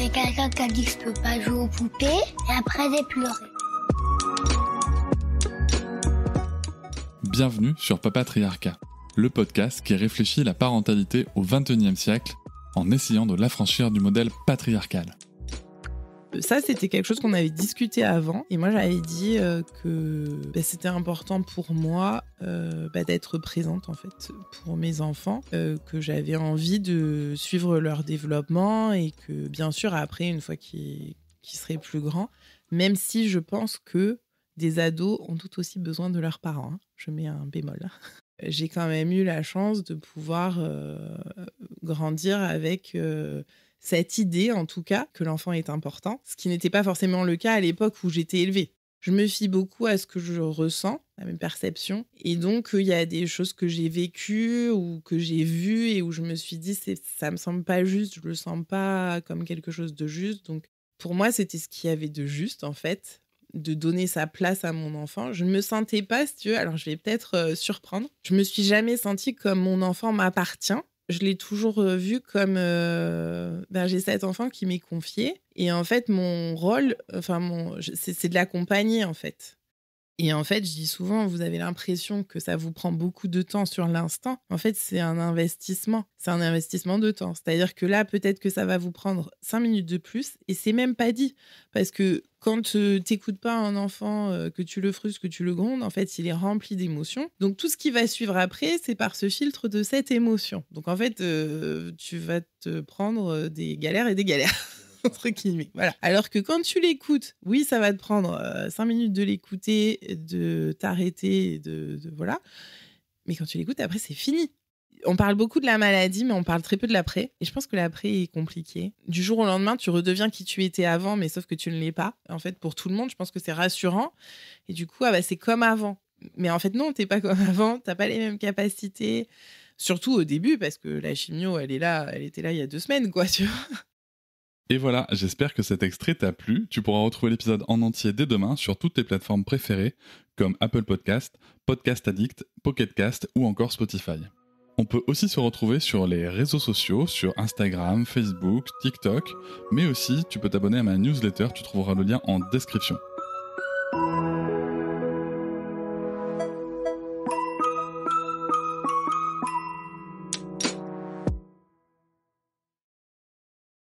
avait quelqu'un qui a dit que je peux pas jouer aux poupées, et après j'ai pleuré. Bienvenue sur Papatriarcat, le podcast qui réfléchit la parentalité au XXIe siècle en essayant de l'affranchir du modèle patriarcal. Ça, c'était quelque chose qu'on avait discuté avant. Et moi, j'avais dit que c'était important pour moi d'être présente, en fait, pour mes enfants. Que j'avais envie de suivre leur développement et que, bien sûr, après, une fois qu'ils seraient plus grands, même si je pense que des ados ont tout aussi besoin de leurs parents. Je mets un bémol. J'ai quand même eu la chance de pouvoir grandir avec... cette idée, en tout cas, que l'enfant est important, ce qui n'était pas forcément le cas à l'époque où j'étais élevée. Je me fie beaucoup à ce que je ressens, à mes perceptions. Et donc, il y a des choses que j'ai vécues ou que j'ai vues et où je me suis dit, ça me semble pas juste, je le sens pas comme quelque chose de juste. Donc, pour moi, c'était ce qu'il y avait de juste, en fait, de donner sa place à mon enfant. Je ne me sentais pas, si tu veux, alors je vais peut-être surprendre, je me suis jamais sentie comme mon enfant m'appartient. Je l'ai toujours vu comme... j'ai cet enfant qui m'est confié. Et en fait, mon rôle, c'est de l'accompagner, en fait. Et en fait, je dis souvent, vous avez l'impression que ça vous prend beaucoup de temps sur l'instant. En fait, c'est un investissement. C'est un investissement de temps. C'est-à-dire que là, peut-être que ça va vous prendre 5 minutes de plus. Et c'est même pas dit. Parce que quand tu n'écoutes pas un enfant, que tu le frustres, que tu le grondes, en fait, il est rempli d'émotions. Donc, tout ce qui va suivre après, c'est par ce filtre de cette émotion. Donc, en fait, tu vas te prendre des galères et des galères. Entre guillemets. Voilà. Alors que quand tu l'écoutes, oui, ça va te prendre 5 minutes de l'écouter, de t'arrêter, voilà. Mais quand tu l'écoutes, après, c'est fini. On parle beaucoup de la maladie, mais on parle très peu de l'après. Et je pense que l'après est compliqué. Du jour au lendemain, tu redeviens qui tu étais avant, mais sauf que tu ne l'es pas. En fait, pour tout le monde, je pense que c'est rassurant. Et du coup, c'est comme avant. Mais en fait, non, t'es pas comme avant. T'as pas les mêmes capacités. Surtout au début, parce que la chimio, elle était là il y a 2 semaines, quoi, tu vois. Et voilà, j'espère que cet extrait t'a plu. Tu pourras retrouver l'épisode en entier dès demain sur toutes tes plateformes préférées, comme Apple Podcast, Podcast Addict, Pocket Cast ou encore Spotify. On peut aussi se retrouver sur les réseaux sociaux, sur Instagram, Facebook, TikTok, mais aussi tu peux t'abonner à ma newsletter, tu trouveras le lien en description.